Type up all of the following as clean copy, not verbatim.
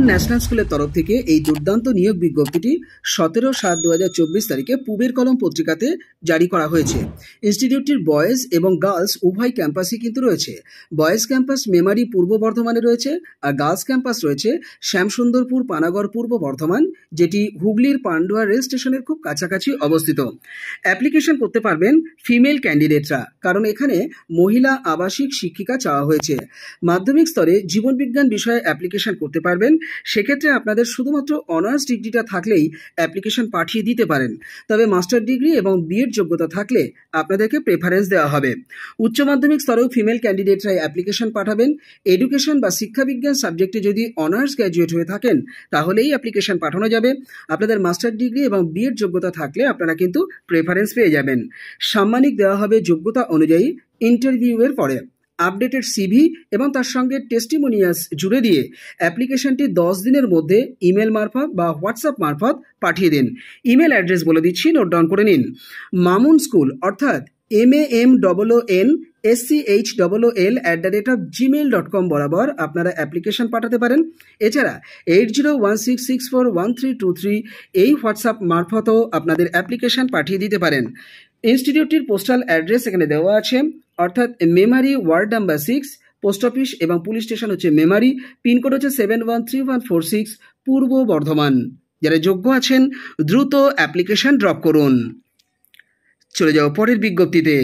National স্কুলের তরফ থেকে এই দুর্দান্ত নিয়োগ বিজ্ঞপ্তিটি 17/7/2024 তারিখে পূবের কলম পত্রিকাতে জারি করা হয়েছে। ইনস্টিটিউটটির বয়েজ এবং গার্লস উভয় ক্যাম্পাসই কিন্তু রয়েছে। বয়েজ ক্যাম্পাস মেমারি পূর্ব বর্ধমানে রয়েছে, আর গার্লস ক্যাম্পাস রয়েছে শ্যামসুন্দরপুর পানাগড় পূর্ব বর্ধমান, যেটি হুগলির পান্ডুয়া রেল স্টেশনের খুব কাছাকাছি অবস্থিত। অ্যাপ্লিকেশন করতে পারবেন ফিমেল ক্যান্ডিডেটরা, কারণ এখানে মহিলা আবাসিক শিক্ষিকা চাওয়া হয়েছে। মাধ্যমিক স্তরে জীবনবিজ্ঞান বিষয়ে অ্যাপ্লিকেশন করতে পারবেন। সেক্ষেত্রে আপনাদের শুধুমাত্র অনার্স ডিগ্রিটা থাকলেই অ্যাপ্লিকেশন পাঠিয়ে দিতে পারেন, তবে মাস্টার ডিগ্রি এবং বিএড যোগ্যতা থাকলে আপনাদেরকে প্রেফারেন্স দেওয়া হবে। উচ্চ মাধ্যমিক স্তরেও ফিমেল ক্যান্ডিডেটরাই অ্যাপ্লিকেশন পাঠাবেন। এডুকেশন বা শিক্ষাবিজ্ঞান সাবজেক্টে যদি অনার্স গ্র্যাজুয়েট হয়ে থাকেন তাহলেই অ্যাপ্লিকেশন পাঠানো যাবে। আপনাদের মাস্টার ডিগ্রি এবং বিএড যোগ্যতা থাকলে আপনারা কিন্তু প্রেফারেন্স পেয়ে যাবেন। সাম্মানিক দেওয়া হবে যোগ্যতা অনুযায়ী ইন্টারভিউয়ের পরে। আপডেটেড সিভি এবং তার সঙ্গে টেস্টিমোনিয়াস জুড়ে দিয়ে অ্যাপ্লিকেশনটি 10 দিনের মধ্যে ইমেল মারফত বা হোয়াটসঅ্যাপ মারফত পাঠিয়ে দিন। ইমেল অ্যাড্রেস বলে দিচ্ছি, নোট ডাউন করে নিন। মামুন স্কুল অর্থাৎ MAMOONSCHOOL@gmail.com বরাবর আপনারা অ্যাপ্লিকেশন পাঠাতে পারেন। এছাড়া 8016641323 এই হোয়াটসঅ্যাপ মারফতও আপনাদের অ্যাপ্লিকেশন পাঠিয়ে দিতে পারেন। ইনস্টিটিউটটির পোস্টাল অ্যাড্রেস এখানে দেওয়া আছে, অর্থাৎ memory word number 6, post office এবং পুলিশ স্টেশন হচ্ছে মেমারি, পিনকোড হচ্ছে 713146, পূর্ব বর্ধমান। যারা যোগ্য আছেন দ্রুত অ্যাপ্লিকেশন ড্রপ করুন। চলে যাও পরের বিজ্ঞপ্তিতে।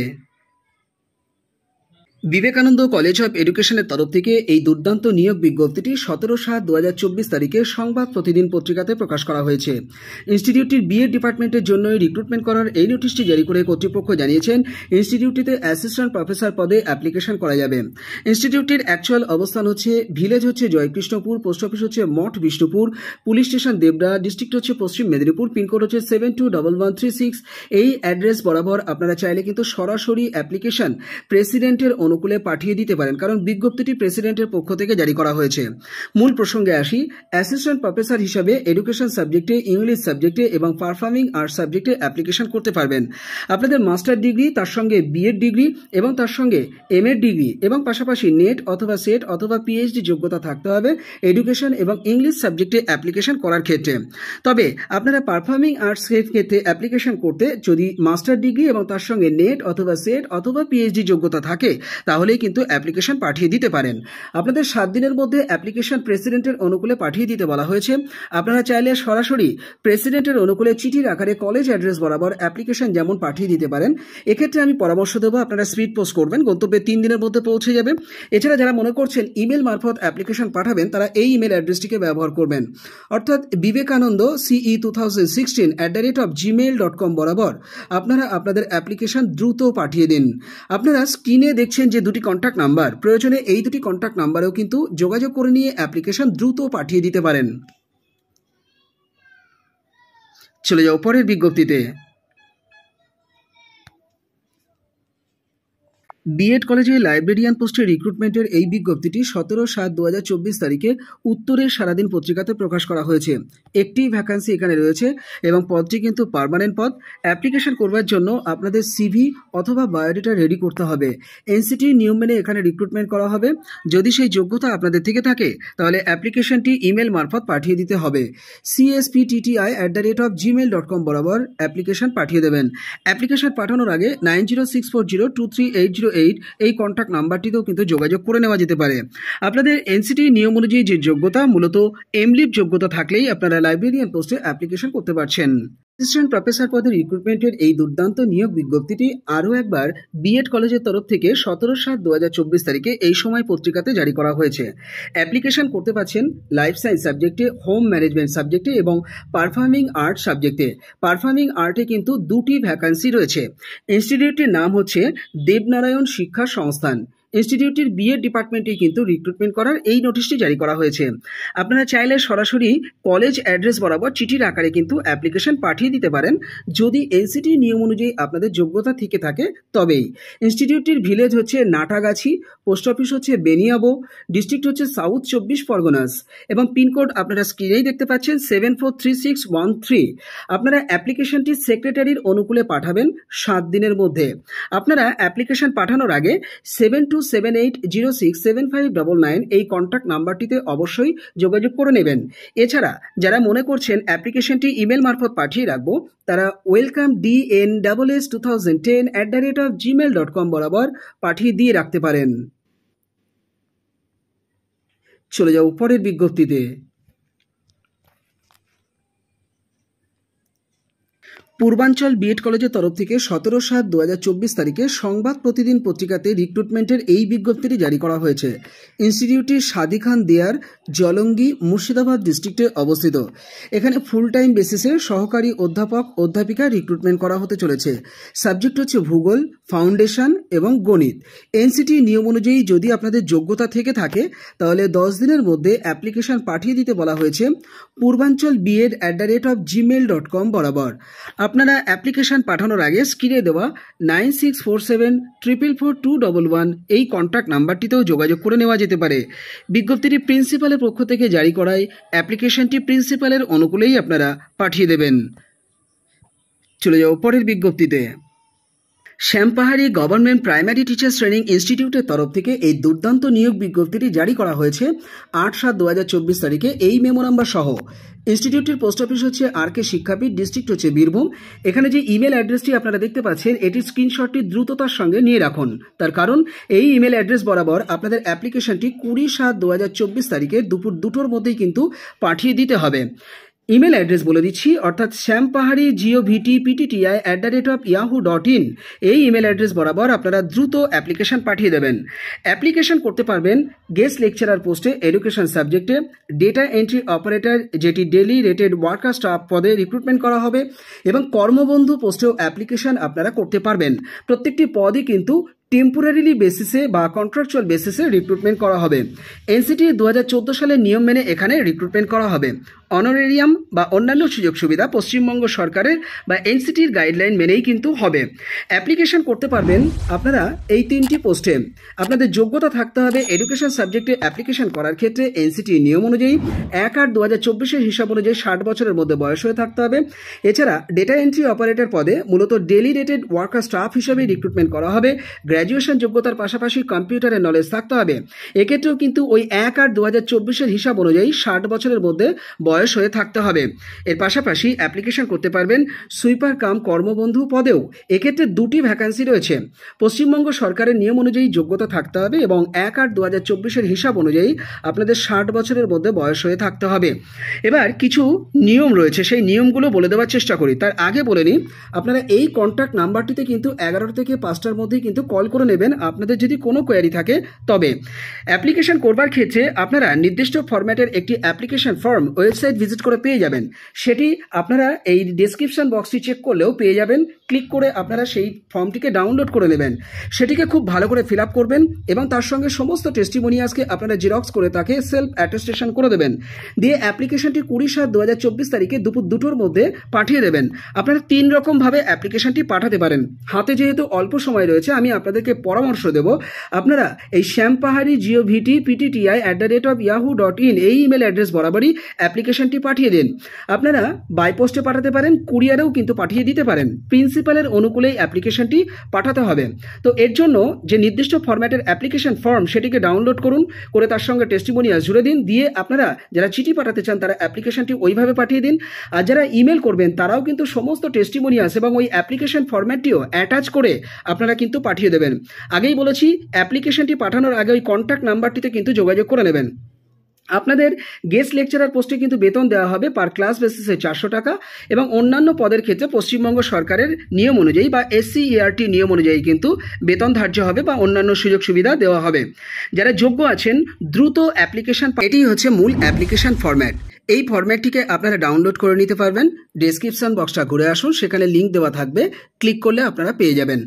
বিবেকানন্দ কলেজ অফ এডুকেশনের তরফ থেকে এই দুর্দান্ত নিয়োগ বিজ্ঞপ্তিটি 17/7/2024 তারিখে সংবাদ প্রতিদিন পত্রিকাতে প্রকাশ করা হয়েছে। ইনস্টিটিউটটির বিএড ডিপার্টমেন্টের জন্য রিক্রুটমেন্ট করার এই নোটিশটি জারি করে কর্তৃপক্ষ জানিয়েছেন ইনস্টিটিউটটিতে অ্যাসিস্ট্যান্ট প্রফেসর পদে অ্যাপ্লিকেশন করা যাবে। ইনস্টিটিউটটির অ্যাকচুয়াল অবস্থান হচ্ছে ভিলেজ হচ্ছে জয়কৃষ্ণপুর, পোস্ট অফিস হচ্ছে Math Bishnupur, police station Debra, district হচ্ছে পশ্চিম মেদিনীপুর, pincode হচ্ছে 721136। এই অ্যাড্রেস বরাবর আপনারা চাইলে কিন্তু সরাসরি অ্যাপ্লিকেশন প্রেসিডেন্টের অনুকূলে পাঠিয়ে দিতে পারেন, কারণ বিজ্ঞপ্তিটি প্রেসিডেন্টের পক্ষ থেকে জারি করা হয়েছে। মূল প্রসঙ্গে আসি। অ্যাসিস্ট্যান্ট প্রফেসর হিসাবে এডুকেশন সাবজেক্টে, ইংলিশ সাবজেক্টে এবং পারফর্মিং আর্টস সাবজেক্টে অ্যাপ্লিকেশন করতে পারবেন। আপনাদের মাস্টার ডিগ্রি, তার সঙ্গে বিএড ডিগ্রি এবং তার সঙ্গে এমএড ডিগ্রি এবং পাশাপাশি নেট অথবা সেট অথবা পিএইচডি যোগ্যতা থাকতে হবে এডুকেশন এবং ইংলিশ সাবজেক্টে অ্যাপ্লিকেশন করার ক্ষেত্রে। তবে আপনারা পারফর্মিং আর্টস ক্ষেত্রে অ্যাপ্লিকেশন করতে যদি মাস্টার ডিগ্রি এবং তার সঙ্গে নেট অথবা সেট অথবা পিএইচডি যোগ্যতা থাকে তাহলেই কিন্তু অ্যাপ্লিকেশন পাঠিয়ে দিতে পারেন। আপনাদের 7 দিনের মধ্যে অ্যাপ্লিকেশন প্রেসিডেন্টের অনুকূলে পাঠিয়ে দিতে বলা হয়েছে। আপনারা চাইলে সরাসরি প্রেসিডেন্টের অনুকূলে চিঠির আকারে কলেজ অ্যাড্রেস বরাবর অ্যাপ্লিকেশন যেমন পাঠিয়ে দিতে পারেন। এক্ষেত্রে আমি পরামর্শ দেবো আপনারা স্পিড পোস্ট করবেন, গন্তব্যে 3 দিনের মধ্যে পৌঁছে যাবে। এছাড়া যারা মনে করছেন ইমেল মারফত অ্যাপ্লিকেশন পাঠাবেন তারা এই ইমেল অ্যাড্রেসটিকে ব্যবহার করবেন, অর্থাৎ বিবেকানন্দ CE2016@gmail.com বরাবর আপনারা আপনাদের অ্যাপ্লিকেশন দ্রুত পাঠিয়ে দিন। আপনারা স্ক্রিনে দেখছেন যে দুটি কন্ট্যাক্ট নাম্বার, প্রয়োজনে এই দুটি কন্ট্যাক্ট নাম্বারেও কিন্তু যোগাযোগ করে নিয়ে অ্যাপ্লিকেশন দ্রুত পাঠিয়ে দিতে পারেন। চলে যাও পরের বিজ্ঞপ্তিতে। বিএড কলেজে লাইব্রেরিয়ান পোস্টে রিক্রুটমেন্টের এই বিজ্ঞপ্তিটি 17/7/2024 তারিখে উত্তরের সারাদিন পত্রিকাতে প্রকাশ করা হয়েছে। একটি ভ্যাকান্সি এখানে রয়েছে এবং পদটি কিন্তু পার্মানেন্ট পদ। অ্যাপ্লিকেশন করবার জন্য আপনাদের সিভি অথবা বায়োডাটা রেডি করতে হবে। এনসিটির নিয়ম মেনে এখানে রিক্রুটমেন্ট করা হবে। যদি সেই যোগ্যতা আপনাদের থেকে থাকে তাহলে অ্যাপ্লিকেশনটি ইমেল মারফত পাঠিয়ে দিতে হবে। CSPTTI@gmail.com বরাবর অ্যাপ্লিকেশন পাঠিয়ে দেবেন। অ্যাপ্লিকেশন পাঠানোর আগে 9064023808 এই কন্ট্যাক্ট নাম্বারটিতেও কিন্তু যোগাযোগ করে নেওয়া যেতে পারে। আপনাদের এনসিটি নিয়ম অনুযায়ী যে যোগ্যতা, মূলত এমলিপ যোগ্যতা থাকলেই আপনারা লাইব্রেরিয়ান পোস্টে অ্যাপ্লিকেশন করতে পারছেন। অ্যাসিস্ট্যান্ট প্রফেসর পদে রিক্রুটমেন্টের এই দুর্দান্ত নিয়োগ বিজ্ঞপ্তিটি আরও একবার বিএড কলেজের তরফ থেকে 17/7/2024 তারিখে এই সময় পত্রিকাতে জারি করা হয়েছে। অ্যাপ্লিকেশন করতে পারছেন লাইফ সায়েন্স সাবজেক্টে, হোম ম্যানেজমেন্ট সাবজেক্টে এবং পারফর্মিং আর্ট সাবজেক্টে। পারফর্মিং আর্টে কিন্তু 2টি ভ্যাকান্সি রয়েছে। ইনস্টিটিউটটির নাম হচ্ছে দেবনারায়ণ শিক্ষা সংস্থান। ইনস্টিটিউটটির বিএড ডিপার্টমেন্টে কিন্তু রিক্রুটমেন্ট করার এই নোটিশটি জারি করা হয়েছে। আপনারা চাইলে সরাসরি কলেজ অ্যাড্রেস বরাবর চিঠির আকারে কিন্তু অ্যাপ্লিকেশন পাঠিয়ে দিতে পারেন, যদি এনসিটি নিয়ম অনুযায়ী আপনাদের যোগ্যতা থেকে থাকে তবেই। ইনস্টিটিউটটির ভিলেজ হচ্ছে নাটাগাছি, পোস্ট অফিস হচ্ছে বেনিয়াবো, ডিস্ট্রিক্ট হচ্ছে সাউথ 24 পরগনাস এবং পিনকোড আপনারা স্ক্রিনেই দেখতে পাচ্ছেন 743613। আপনারা অ্যাপ্লিকেশনটি সেক্রেটারির অনুকূলে পাঠাবেন 7 দিনের মধ্যে। আপনারা অ্যাপ্লিকেশন পাঠানোর আগে 721136 9278067599 এই কন্ট্যাক্ট নাম্বারটিতে অবশ্যই যোগাযোগ করে নেবেন। এছাড়া যারা মনে করছেন অ্যাপ্লিকেশনটি ইমেল মারফত পাঠিয়ে রাখবো, তারা welcomednss2010@gmail.com বরাবর পাঠিয়ে দিয়ে রাখতে পারেন। চলে যাও পরের বিজ্ঞপ্তিতে। পূর্বাঞ্চল বিএড কলেজের তরফ থেকে 17/7/2024 তারিখে সংবাদ প্রতিদিন পত্রিকাতে রিক্রুটমেন্টের এই বিজ্ঞপ্তিটি জারি করা হয়েছে। ইনস্টিটিউটটি সাদি খান দেয়ার, জলঙ্গি, মুর্শিদাবাদ ডিস্ট্রিক্টে অবস্থিত। এখানে ফুল টাইম বেসিসে সহকারী অধ্যাপক অধ্যাপিকা রিক্রুটমেন্ট করা হতে চলেছে। সাবজেক্ট হচ্ছে ভূগোল, ফাউন্ডেশন এবং গণিত। এনসিটি নিয়ম অনুযায়ী যদি আপনাদের যোগ্যতা থেকে থাকে তাহলে 10 দিনের মধ্যে অ্যাপ্লিকেশন পাঠিয়ে দিতে বলা হয়েছে purbanchalbed@gmail.com বরাবর। আপনারা অ্যাপ্লিকেশন পাঠানোর আগে স্ক্রিনে দেওয়া 9647444211 এই কন্ট্যাক্ট নাম্বারটিতেও যোগাযোগ করে নেওয়া যেতে পারে। বিজ্ঞপ্তিটি প্রিন্সিপালের পক্ষ থেকে জারি করায় অ্যাপ্লিকেশনটি প্রিন্সিপালের অনুকূলেই আপনারা পাঠিয়ে দেবেন। চলে যাও পরের বিজ্ঞপ্তিতে। শ্যামপাহাড়ি গভর্নমেন্ট প্রাইমারি টিচার্স ট্রেনিং ইনস্টিটিউটের তরফ থেকে এই দুর্দান্ত নিয়োগ বিজ্ঞপ্তিটি জারি করা হয়েছে 8/7/2024 তারিখে এই মেমো নাম্বার সহ। ইনস্টিটিউটটির পোস্ট অফিস হচ্ছে RK শিক্ষাপীঠ, ডিস্ট্রিক্ট হচ্ছে বীরভূম। এখানে যে ইমেল অ্যাড্রেসটি আপনারা দেখতে পাচ্ছেন এটির স্ক্রিনশটটি দ্রুততার সঙ্গে নিয়ে রাখুন। তার কারণ এই ইমেল অ্যাড্রেস বরাবর আপনাদের অ্যাপ্লিকেশনটি 20/7/2024 তারিখে দুপুর 2টোর মধ্যেই কিন্তু পাঠিয়ে দিতে হবে। ইমেল অ্যাড্রেস বলে দিচ্ছি, অর্থাৎ shyamPahari@yahoo.in এই ইমেল অ্যাড্রেস বরাবর আপনারা দ্রুত অ্যাপ্লিকেশন পাঠিয়ে দেবেন। অ্যাপ্লিকেশন করতে পারবেন গেস্ট লেকচারার পোস্টে এডুকেশন সাবজেক্টে, ডেটা এন্ট্রি অপারেটর যেটি ডেলি রেটেড ওয়ার্কার স্টাফ পদে রিক্রুটমেন্ট করা হবে, এবং কর্মবন্ধু পোস্টেও অ্যাপ্লিকেশন আপনারা করতে পারবেন। প্রত্যেকটি পদই কিন্তু টেম্পোরারিলি বেসিসে বা কন্ট্রাকচুয়াল বেসিসে রিক্রুটমেন্ট করা হবে। এনসিটি 2014 সালের নিয়ম মেনে এখানে রিক্রুটমেন্ট করা হবে। অনারেরিয়াম বা অন্যান্য সুযোগ সুবিধা পশ্চিমবঙ্গ সরকারের বা এনসিটির গাইডলাইন মেনেই কিন্তু হবে। অ্যাপ্লিকেশন করতে পারবেন আপনারা এই 3টি পোস্টে। আপনাদের যোগ্যতা থাকতে হবে এডুকেশন সাবজেক্টে অ্যাপ্লিকেশন করার ক্ষেত্রে এনসিটি নিয়ম অনুযায়ী 1/8/2024 হিসাব অনুযায়ী 60 বছরের মধ্যে বয়স হয়ে থাকতে হবে। এছাড়া ডেটা এন্ট্রি অপারেটর পদে মূলত ডেলি রেটেড ওয়ার্কার স্টাফ হিসেবে রিক্রুটমেন্ট করা হবে। গ্র্যাজুয়েশন যোগ্যতার পাশাপাশি কম্পিউটারের নলেজ থাকতে হবে। এক্ষেত্রেও কিন্তু ওই 1/8/2024 হিসাব অনুযায়ী 60 বছরের মধ্যে বয়স হয়ে থাকতে হবে। এর পাশাপাশি অ্যাপ্লিকেশন করতে পারবেন সুইপার কাম কর্মবন্ধু পদেও। এক্ষেত্রে 2টি ভ্যাকান্সি রয়েছে। পশ্চিমবঙ্গ সরকারের নিয়ম অনুযায়ী যোগ্যতা থাকতে হবে এবং 1/8/2024 হিসাব অনুযায়ী আপনাদের 60 বছরের মধ্যে বয়স হয়ে থাকতে হবে। এবার কিছু নিয়ম রয়েছে, সেই নিয়মগুলো বলে দেওয়ার চেষ্টা করি। তার আগে বলে নিই, আপনারা এই কন্ট্যাক্ট নাম্বারটিতে কিন্তু 11 থেকে 5টার মধ্যেই কিন্তু কল করে নেবেন আপনাদের যদি কোনো কোয়ারি থাকে। তবে অ্যাপ্লিকেশন করবার ক্ষেত্রে আপনারা নির্দিষ্ট ফরম্যাটের একটি অ্যাপ্লিকেশন ফর্ম ওয়েবসাইট ভিজিট করে পেয়ে যাবেন। সেটি আপনারা এই ডেসক্রিপশন বক্সটি চেক করলেও পেয়ে যাবেন। ক্লিক করে আপনারা সেই ফর্মটিকে ডাউনলোড করে নেবেন। সেটিকে খুব ভালো করে ফিল আপ করবেন এবং তার সঙ্গে সমস্ত টেস্টিমোনিয়ালসকে আপনারা জেরক্স করে তাকে সেলফ অ্যাটেস্টেশন করে দেবেন। দিয়ে অ্যাপ্লিকেশনটি 20/7/2024 তারিখে দুপুর 2টোর মধ্যে পাঠিয়ে দেবেন। আপনারা 3 রকমভাবে অ্যাপ্লিকেশনটি পাঠাতে পারেন। হাতে যেহেতু অল্প সময় রয়েছে, আমি আপনাদেরকে পরামর্শ দেব আপনারা এই shyamPahari@yahoo.in এই ইমেল অ্যাড্রেস বরাবরই অ্যাপ্লিকেশনটি পাঠিয়ে দিন। আপনারা বাই পোস্টে পাঠাতে পারেন, কুরিয়ারেও কিন্তু পাঠিয়ে দিতে পারেন। প্রিন্সিপালের অনুকূলেই অ্যাপ্লিকেশনটি পাঠাতে হবে। তো এর জন্য যে নির্দিষ্ট ফরম্যাটের অ্যাপ্লিকেশন ফর্ম সেটিকে ডাউনলোড করুন, করে তার সঙ্গে টেস্টিমোনিয়াল জুড়ে দিন। দিয়ে আপনারা যারা চিঠি পাঠাতে চান তারা অ্যাপ্লিকেশনটি ওইভাবে পাঠিয়ে দিন। আর যারা ইমেল করবেন তারাও কিন্তু সমস্ত টেস্টিমোনিয়ালস এবং ওই অ্যাপ্লিকেশন ফরম্যাটটিও অ্যাটাচ করে আপনারা কিন্তু পাঠিয়ে দেবেন। আগেই বলেছি অ্যাপ্লিকেশনটি পাঠানোর আগে ওই কন্ট্যাক্ট নাম্বারটিতে কিন্তু যোগাযোগ করে নেবেন। আপনাদের গেস্ট লেকচারার পোস্টে কিন্তু বেতন দেওয়া হবে পার ক্লাস বেসিসে 400 টাকা এবং অন্যান্য পদের ক্ষেত্রে পশ্চিমবঙ্গ সরকারের নিয়ম অনুযায়ী বা SCERT নিয়ম অনুযায়ী কিন্তু বেতন ধার্য হবে বা অন্যান্য সুযোগ সুবিধা দেওয়া হবে। যারা যোগ্য আছেন দ্রুত অ্যাপ্লিকেশন, এটি হচ্ছে মূল অ্যাপ্লিকেশন ফরম্যাট। এই ফরম্যাটটিকে আপনারা ডাউনলোড করে নিতে পারবেন। ডেসক্রিপশন বক্সটা ঘুরে আসুন, সেখানে লিঙ্ক দেওয়া থাকবে, ক্লিক করলে আপনারা পেয়ে যাবেন।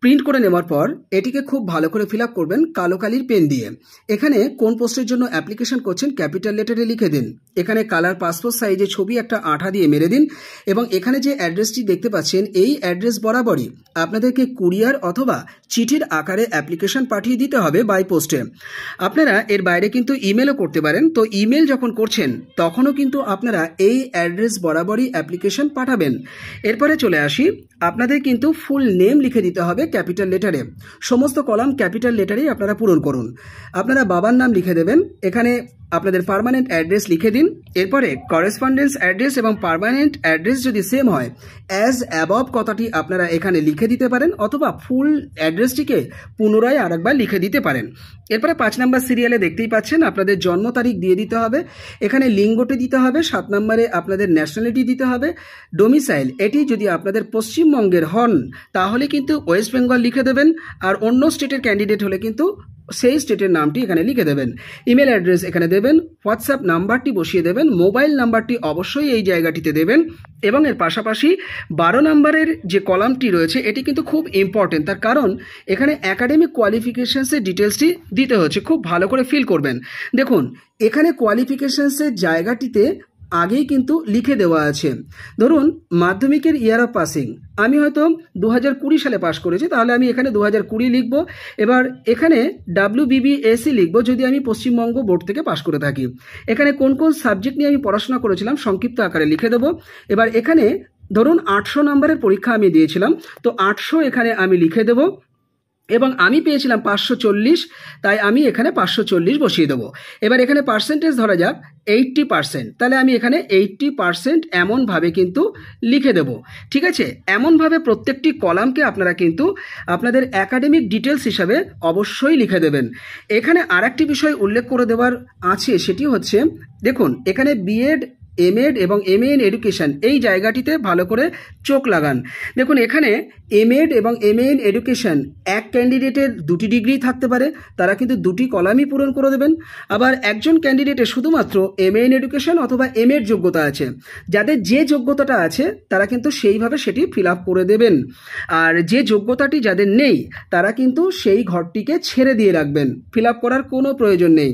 প্রিন্ট করে নেওয়ার পর এটিকে খুব ভালো করে ফিল আপ করবেন কালো কালির পেন দিয়ে। এখানে কোন পোস্টের জন্য অ্যাপ্লিকেশন করছেন ক্যাপিটাল লেটারে লিখে দিন। এখানে কালার পাসপোর্ট সাইজে ছবি একটা আঠা দিয়ে মেরে দিন এবং এখানে যে অ্যাড্রেসটি দেখতে পাচ্ছেন এই অ্যাড্রেস বরাবরই আপনাদেরকে কুরিয়ার অথবা চিঠির আকারে অ্যাপ্লিকেশন পাঠিয়ে দিতে হবে বাই পোস্টে। আপনারা এর বাইরে কিন্তু ইমেলও করতে পারেন। তো ইমেল যখন করছেন তখনও তখনও কিন্তু আপনারা এই অ্যাড্রেস বরাবরই অ্যাপ্লিকেশন পাঠাবেন। এরপরে চলে আসি, আপনাদের কিন্তু ফুল নেম লিখে দিতে হবে ক্যাপিটাল লেটারে। সমস্ত কলাম ক্যাপিটাল লেটারেই আপনারা পূরণ করুন। আপনারা বাবার নাম লিখে দেবেন, এখানে আপনাদের পার্মানেন্ট অ্যাড্রেস লিখে দিন। এরপরে করেসপন্ডেন্স অ্যাড্রেস এবং পার্মানেন্ট অ্যাড্রেস যদি সেম হয়, অ্যাজ অ্যাবভ কথাটি আপনারা এখানে লিখে দিতে পারেন, অথবা ফুল অ্যাড্রেসটিকে পুনরায় আরেকবার লিখে দিতে পারেন। এরপরে 5 নম্বর সিরিয়ালে দেখতেই পাচ্ছেন আপনাদের জন্ম তারিখ দিয়ে দিতে হবে, এখানে লিঙ্গটি দিতে হবে, 7 নম্বরে আপনাদের ন্যাশনালিটি দিতে হবে, ডোমিসাইল এটি যদি আপনাদের পশ্চিমবঙ্গের হন তাহলে কিন্তু ওয়েস্ট বেঙ্গল লিখে দেবেন, আর অন্য স্টেটের ক্যান্ডিডেট হলে কিন্তু সেই স্টেটের নামটি এখানে লিখে দেবেন। ইমেল অ্যাড্রেস এখানে দেবেন, হোয়াটসঅ্যাপ নাম্বারটি বসিয়ে দেবেন, মোবাইল নাম্বারটি অবশ্যই এই জায়গাটিতে দেবেন, এবং এর পাশাপাশি 12 নম্বরের যে কলামটি রয়েছে এটি কিন্তু খুব ইম্পর্টেন্ট, তার কারণ এখানে একাডেমিক কোয়ালিফিকেশনসের ডিটেলসটি দিতে হচ্ছে, খুব ভালো করে ফিল করবেন। দেখুন এখানে কোয়ালিফিকেশনসের জায়গাটিতে আগেই কিন্তু লিখে দেওয়া আছে। ধরুন মাধ্যমিকের ইয়ার অফ পাসিং আমি হয়তো 2020 সালে পাস করেছি, তাহলে আমি এখানে 2020 লিখব। এবার এখানে WBBSc লিখব যদি আমি পশ্চিমবঙ্গ বোর্ড থেকে পাস করে থাকি। এখানে কোন কোন সাবজেক্ট নিয়ে আমি পড়াশোনা করেছিলাম সংক্ষিপ্ত আকারে লিখে দেব। এবার এখানে ধরুন 800 নম্বরের পরীক্ষা আমি দিয়েছিলাম, তো 800 এখানে আমি লিখে দেব, এবং আমি পেয়েছিলাম 540, তাই আমি এখানে 540 বসিয়ে দেবো। এবার এখানে পার্সেন্টেজ ধরা যাক 80%, তাহলে আমি এখানে 80% এমনভাবে কিন্তু লিখে দেব। ঠিক আছে, এমনভাবে প্রত্যেকটি কলামকে আপনারা কিন্তু আপনাদের একাডেমিক ডিটেলস হিসাবে অবশ্যই লিখে দেবেন। এখানে আরেকটি বিষয় উল্লেখ করে দেওয়ার আছে, সেটি হচ্ছে দেখুন এখানে বিএড, এমএড এবং এমএ ইন এডুকেশন এই জায়গাটিতে ভালো করে চোখ লাগান। দেখুন এখানে এমএড এবং এমএ ইন এডুকেশন এক ক্যান্ডিডেটের 2টি ডিগ্রি থাকতে পারে, তারা কিন্তু 2টি কলামই পূরণ করে দেবেন। আবার একজন ক্যান্ডিডেটের শুধুমাত্র এমএ ইন এডুকেশন অথবা এমএড যোগ্যতা আছে, যাদের যে যোগ্যতাটা আছে তারা কিন্তু সেইভাবে সেটি ফিল আপ করে দেবেন, আর যে যোগ্যতাটি যাদের নেই তারা কিন্তু সেই ঘরটিকে ছেড়ে দিয়ে রাখবেন, ফিল আপ করার কোনো প্রয়োজন নেই।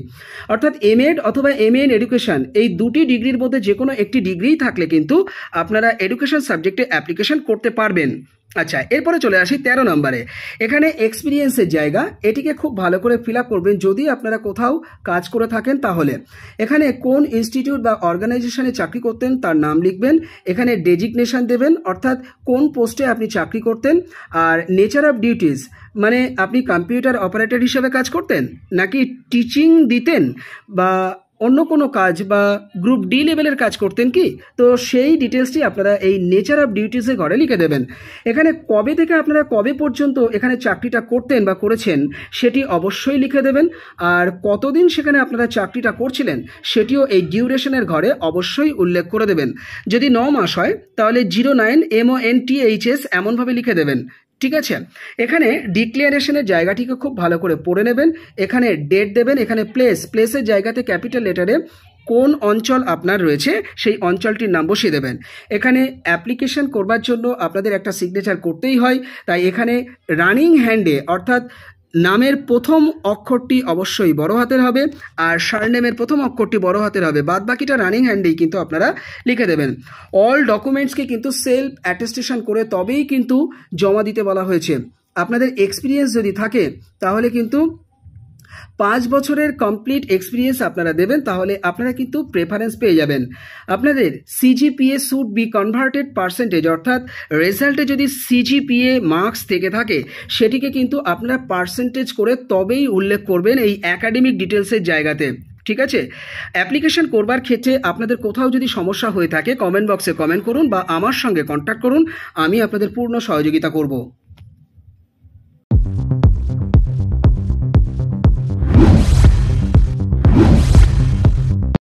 অর্থাৎ এমএড অথবা এমএ ইন এডুকেশন এই 2টি ডিগ্রির মধ্যে যে কোনো একটি ডিগ্রি থাকলে কিন্তু আপনারা এডুকেশন সাবজেক্টে অ্যাপ্লিকেশন করতে পারবেন। আচ্ছা, এরপরে চলে আসি 13 নম্বরে। এখানে এক্সপিরিয়েন্সের জায়গা, এটিকে খুব ভালো করে ফিল আপ করবেন যদি আপনারা কোথাও কাজ করে থাকেন তাহলে। এখানে কোন ইনস্টিটিউট বা অর্গানাইজেশনে চাকরি করতেন তার নাম লিখবেন, এখানে ডেজিগনেশন দেবেন অর্থাৎ কোন পোস্টে আপনি চাকরি করতেন, আর নেচার অফ ডিউটিস মানে আপনি কম্পিউটার অপারেটর হিসেবে কাজ করতেন নাকি টিচিং দিতেন বা অন্য কোনো কাজ বা গ্রুপ ডি লেভেলের কাজ করতেন কি, তো সেই ডিটেলসটি আপনারা এই নেচার অফ ডিউটিসের ঘরে লিখে দেবেন। এখানে কবে থেকে আপনারা কবে পর্যন্ত এখানে চাকরিটা করতেন বা করেছেন সেটি অবশ্যই লিখে দেবেন, আর কতদিন সেখানে আপনারা চাকরিটা করছিলেন সেটিও এই ডিউরেশনের ঘরে অবশ্যই উল্লেখ করে দেবেন। যদি 9 মাস হয় তাহলে 09 MONTHS এমনভাবে লিখে দেবেন। ঠিক আছে, এখানে ডিক্লারেশনের জায়গাটিকে খুব ভালো করে পড়ে নেবেন, এখানে ডেট দেবেন, এখানে প্লেসের জায়গাতে ক্যাপিটাল লেটারে কোন অঞ্চল আপনার রয়েছে সেই অঞ্চলটির নাম বসিয়ে দেবেন। এখানে অ্যাপ্লিকেশন করবার জন্য আপনাদের একটা সিগনেচার করতেই হয়, তাই এখানে রানিং হ্যান্ডে অর্থাৎ নামের প্রথম অক্ষরটি অবশ্যই বড় হাতের হবে, আর সারনেমের প্রথম অক্ষরটি বড় হাতের হবে, বাদ বাকিটা রানিং হ্যান্ডেই কিন্তু আপনারা লিখে দেবেন। অল ডকুমেন্টসকে কিন্তু সেলফ অ্যাটেস্টেশন করে তবেই কিন্তু জমা দিতে বলা হয়েছে। আপনাদের এক্সপিরিয়েন্স যদি থাকে তাহলে কিন্তু 5 বছরের কমপ্লিট এক্সপিরিয়েন্স আপনারা দেবেন, তাহলে আপনারা কিন্তু প্রেফারেন্স পেয়ে যাবেন। আপনাদের CGPA should be converted percentage, অর্থাৎ রেজাল্টে যদি সিজিপিএ মার্কস থেকে থাকে সেটিকে কিন্তু আপনারা পার্সেন্টেজ করে তবেই উল্লেখ করবেন এই একাডেমিক ডিটেলসের জায়গাতে। ঠিক আছে, অ্যাপ্লিকেশন করবার ক্ষেত্রে আপনাদের কোথাও যদি সমস্যা হয়ে থাকে কমেন্ট বক্সে কমেন্ট করুন বা আমার সঙ্গে কন্ট্যাক্ট করুন, আমি আপনাদের পূর্ণ সহযোগিতা করব।